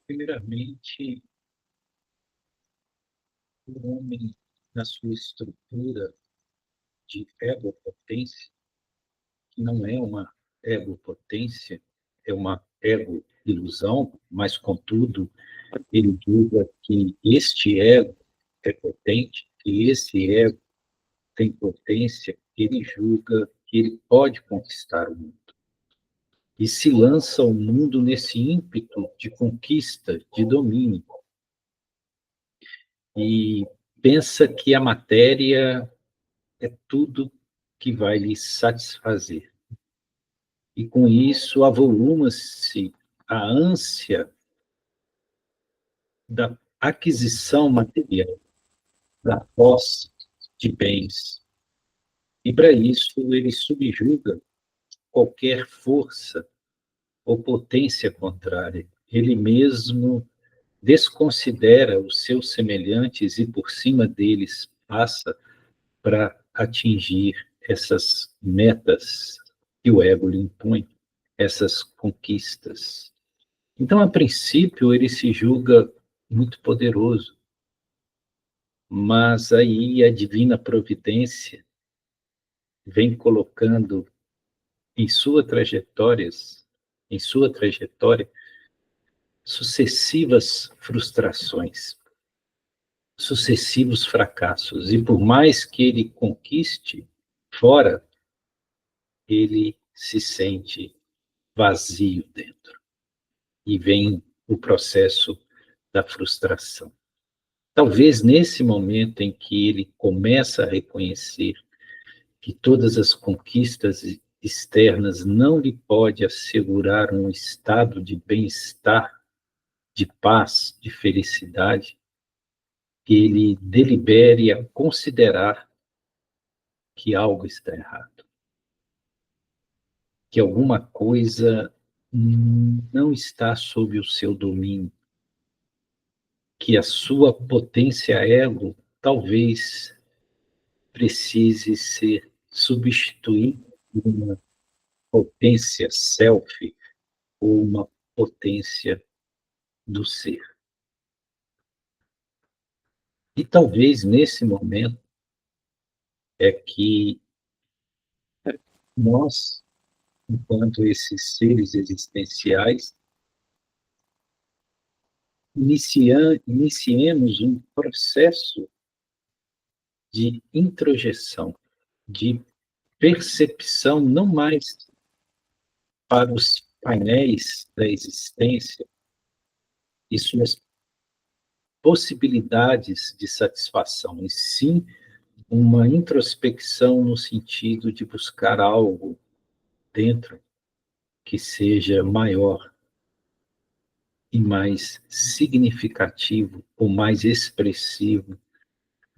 Primeiramente, o homem, na sua estrutura de egopotência, que não é uma egopotência, é uma ego-ilusão, mas, contudo, ele julga que este ego é potente, que esse ego tem potência, ele julga que ele pode conquistar o mundo. E se lança ao mundo nesse ímpeto de conquista, de domínio. E pensa que a matéria é tudo que vai lhe satisfazer. E com isso avoluma-se a ânsia da aquisição material, da posse de bens. E para isso ele subjuga qualquer força ou potência contrária. Ele mesmo desconsidera os seus semelhantes e por cima deles passa para atingir essas metas que o ego lhe impõe, essas conquistas. Então, a princípio, ele se julga muito poderoso, mas aí a divina providência vem colocando em em sua trajetória, sucessivas frustrações, sucessivos fracassos, e por mais que ele conquiste fora, ele se sente vazio dentro. E vem o processo da frustração. Talvez nesse momento em que ele começa a reconhecer que todas as conquistas externas não lhe pode assegurar um estado de bem-estar, de paz, de felicidade, que ele delibere a considerar que algo está errado, que alguma coisa não está sob o seu domínio, que a sua potência ego talvez precise ser substituída por uma potência self ou uma potência do ser. E talvez nesse momento é que nós, enquanto esses seres existenciais, iniciemos um processo de introjeção, de percepção, não mais para os painéis da existência e suas possibilidades de satisfação, e sim uma introspecção no sentido de buscar algo dentro que seja maior e mais significativo ou mais expressivo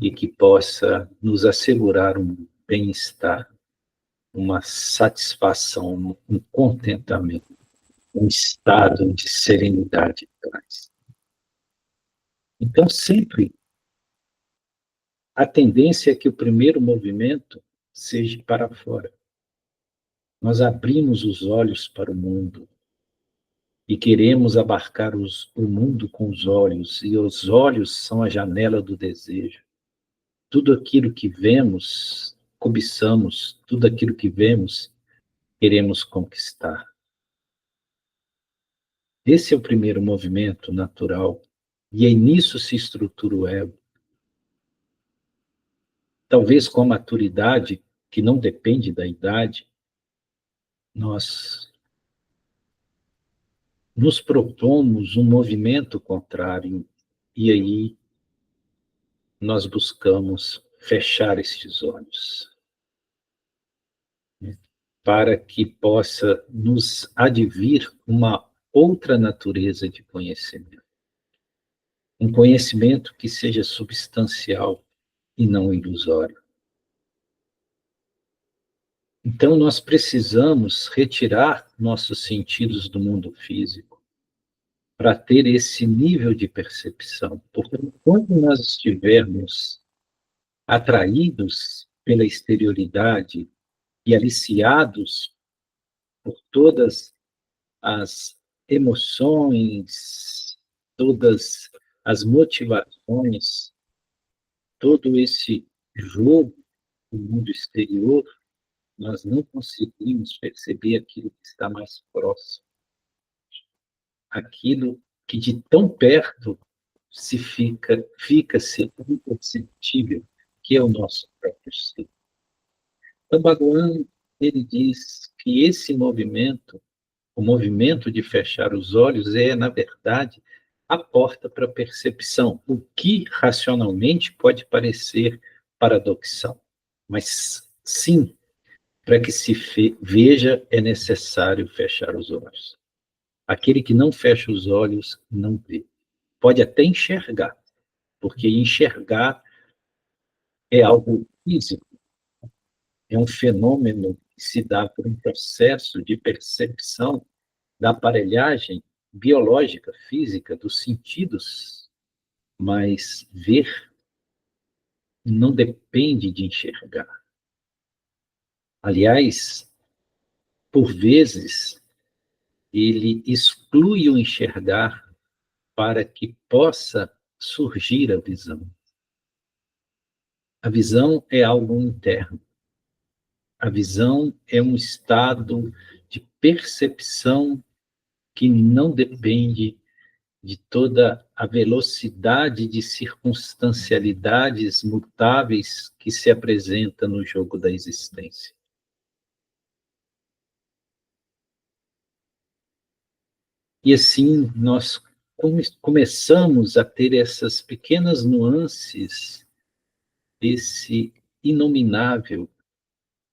e que possa nos assegurar um bem-estar, uma satisfação, um contentamento, um estado de serenidade e paz. Então, sempre a tendência é que o primeiro movimento seja para fora. Nós abrimos os olhos para o mundo e queremos abarcar o mundo com os olhos, e os olhos são a janela do desejo. Tudo aquilo que vemos, cobiçamos, tudo aquilo que vemos, queremos conquistar. Esse é o primeiro movimento natural, e aí nisso se estrutura o ego. Talvez com a maturidade, que não depende da idade, nós nos propomos um movimento contrário, e aí nós buscamos fechar estes olhos, né, para que possa nos advir uma outra natureza de conhecimento. Um conhecimento que seja substancial e não ilusório. Então, nós precisamos retirar nossos sentidos do mundo físico para ter esse nível de percepção. Porque quando nós estivermos atraídos pela exterioridade e aliciados por todas as emoções, todas as motivações, todo esse jogo do mundo exterior, nós não conseguimos perceber aquilo que está mais próximo, aquilo que de tão perto fica-se imperceptível, que é o nosso próprio ser. Então, Bhagavan, ele diz que esse movimento, o movimento de fechar os olhos, é, na verdade, a porta para a percepção, o que racionalmente pode parecer paradoxal. Mas, sim, para que se veja, é necessário fechar os olhos. Aquele que não fecha os olhos não vê. Pode até enxergar, porque enxergar é algo físico, é um fenômeno que se dá por um processo de percepção da aparelhagem biológica, física, dos sentidos, mas ver não depende de enxergar. Aliás, por vezes, ele exclui o enxergar para que possa surgir a visão. A visão é algo interno. A visão é um estado de percepção que não depende de toda a velocidade de circunstancialidades mutáveis que se apresenta no jogo da existência. E assim nós começamos a ter essas pequenas nuances desse inominável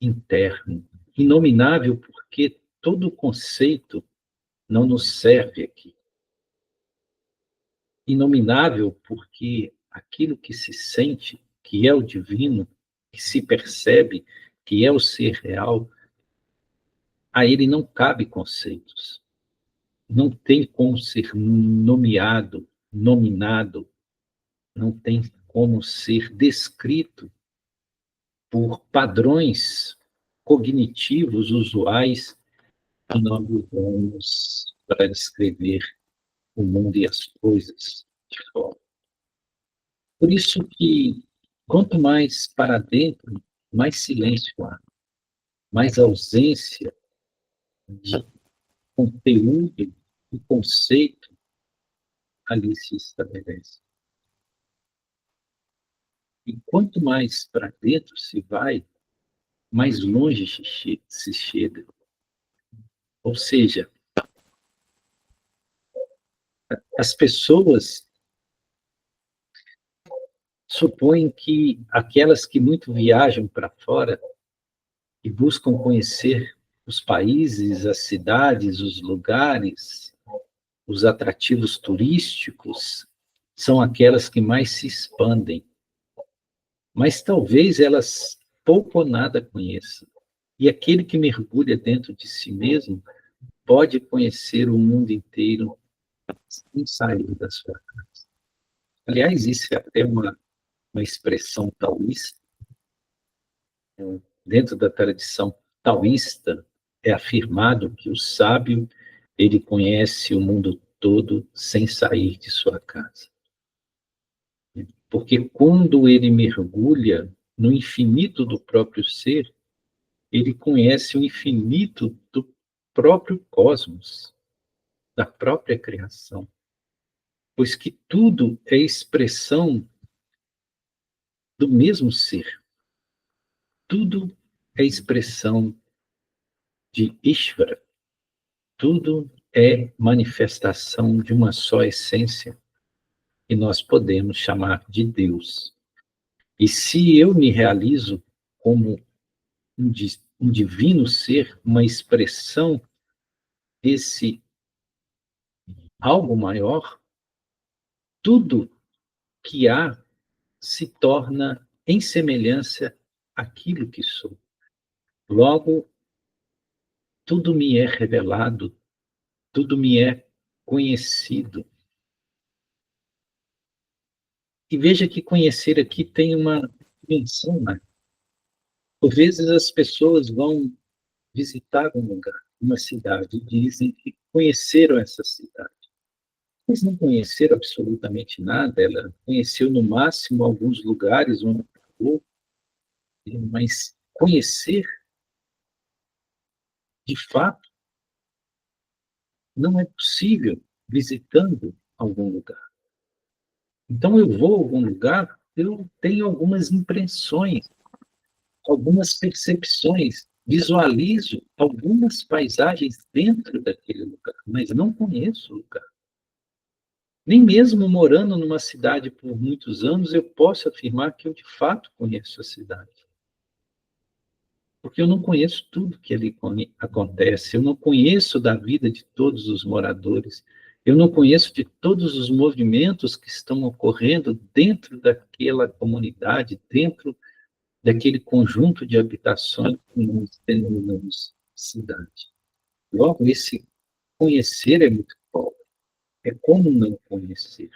interno. Inominável porque todo conceito não nos serve aqui. Inominável porque aquilo que se sente, que é o divino, que se percebe, que é o ser real, a ele não cabe conceitos. Não tem como ser nomeado, nominado, não tem como ser descrito por padrões cognitivos usuais que nós usamos para descrever o mundo e as coisas de fora. Por isso que, quanto mais para dentro, mais silêncio há, mais ausência de conteúdo e conceito ali se estabelece. E quanto mais para dentro se vai, mais longe se chega. Ou seja, as pessoas supõem que aquelas que muito viajam para fora e buscam conhecer os países, as cidades, os lugares, os atrativos turísticos, são aquelas que mais se expandem. Mas talvez elas pouco ou nada conheçam. E aquele que mergulha dentro de si mesmo pode conhecer o mundo inteiro sem sair da sua casa. Aliás, isso é até uma expressão taoísta. Dentro da tradição taoísta, é afirmado que o sábio ele conhece o mundo todo sem sair de sua casa. Porque quando ele mergulha no infinito do próprio ser, ele conhece o infinito do próprio cosmos, da própria criação. Pois que tudo é expressão do mesmo ser. Tudo é expressão de Ishvara. Tudo é manifestação de uma só essência, que nós podemos chamar de Deus. E se eu me realizo como um divino ser, uma expressão desse algo maior, tudo que há se torna em semelhança àquilo que sou. Logo, tudo me é revelado, tudo me é conhecido. E veja que conhecer aqui tem uma dimensão, né? Por vezes as pessoas vão visitar um lugar, uma cidade, e dizem que conheceram essa cidade. Mas não conheceram absolutamente nada, ela conheceu no máximo alguns lugares onde ficou, mas conhecer, de fato, não é possível visitando algum lugar. Então eu vou a algum lugar, eu tenho algumas impressões, algumas percepções, visualizo algumas paisagens dentro daquele lugar, mas não conheço o lugar. Nem mesmo morando numa cidade por muitos anos, eu posso afirmar que eu de fato conheço a cidade. Porque eu não conheço tudo que ali acontece, eu não conheço da vida de todos os moradores, eu não conheço de todos os movimentos que estão ocorrendo dentro daquela comunidade, dentro daquele conjunto de habitações que nós denominamos cidade. Logo, esse conhecer é muito pobre. É como não conhecer.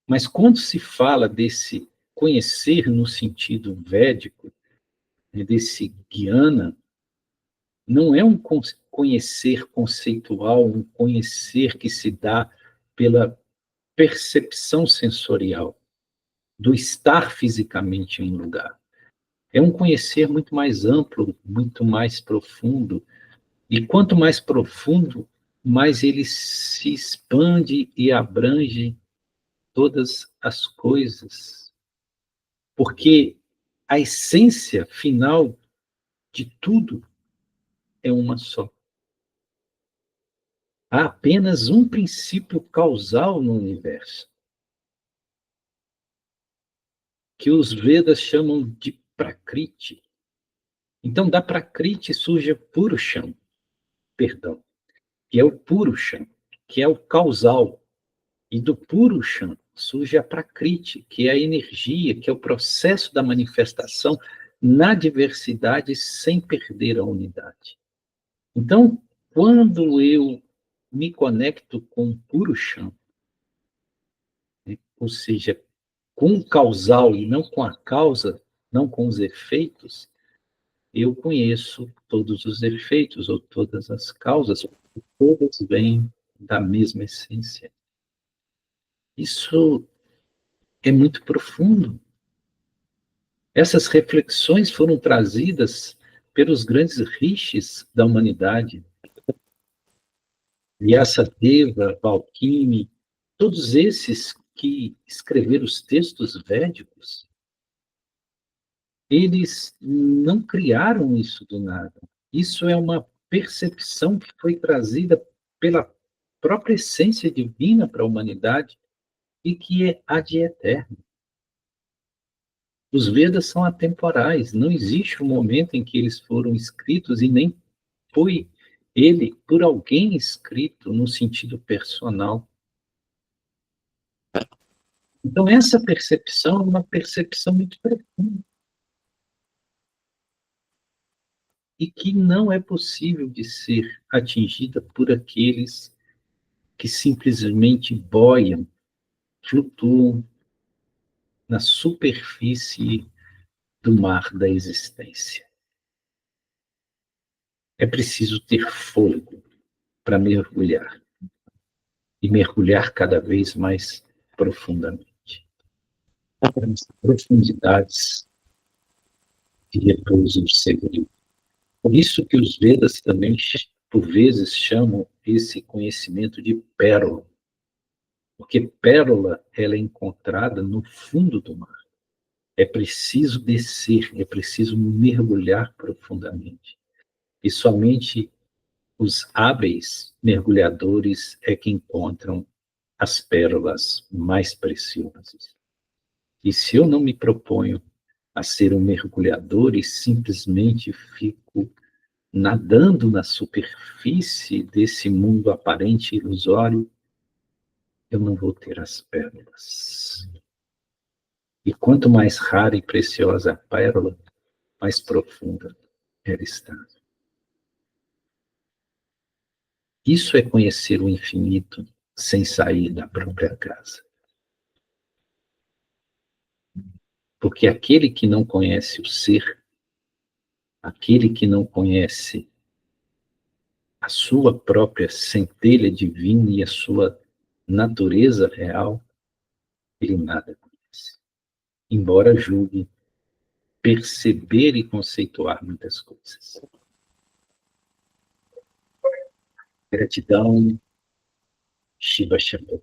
Mas quando se fala desse conhecer no sentido védico, desse jnana, não é um conhecer conceitual, um conhecer que se dá pela percepção sensorial, do estar fisicamente em um lugar. É um conhecer muito mais amplo, muito mais profundo. E quanto mais profundo, mais ele se expande e abrange todas as coisas. Porque a essência final de tudo é uma só. Há apenas um princípio causal no universo, que os Vedas chamam de Prakriti. Então, da Prakriti surge Purusham, perdão, que é o Purusham, que é o causal. E do Purusham surge a Prakriti, que é a energia, que é o processo da manifestação na diversidade sem perder a unidade. Então, quando eu me conecto com o Purusham, né, ou seja, com o causal e não com a causa, não com os efeitos, eu conheço todos os efeitos ou todas as causas, todas vêm da mesma essência. Isso é muito profundo. Essas reflexões foram trazidas pelos grandes rishis da humanidade, Vyasadeva, Valkimi, todos esses que escreveram os textos védicos, eles não criaram isso do nada. Isso é uma percepção que foi trazida pela própria essência divina para a humanidade e que é ad eterno. Os Vedas são atemporais, não existe um momento em que eles foram escritos e nem foi ele por alguém escrito no sentido personal. Então, essa percepção é uma percepção muito profunda e que não é possível de ser atingida por aqueles que simplesmente boiam, flutuam na superfície do mar da existência. É preciso ter fôlego para mergulhar e mergulhar cada vez mais profundamente nas profundidades de repouso segredo. Por isso que os Vedas também, por vezes, chamam esse conhecimento de pérola, porque pérola ela é encontrada no fundo do mar. É preciso descer, é preciso mergulhar profundamente. E somente Os hábeis mergulhadores é que encontram as pérolas mais preciosas. E se eu não me proponho a ser um mergulhador e simplesmente fico nadando na superfície desse mundo aparente e ilusório, eu não vou ter as pérolas. E quanto mais rara e preciosa a pérola, mais profunda ela está. Isso é conhecer o infinito sem sair da própria casa. Porque aquele que não conhece o ser, aquele que não conhece a sua própria centelha divina e a sua natureza real, ele nada conhece. Embora julgue perceber e conceituar muitas coisas. Gratidão, Shiva Shambhu.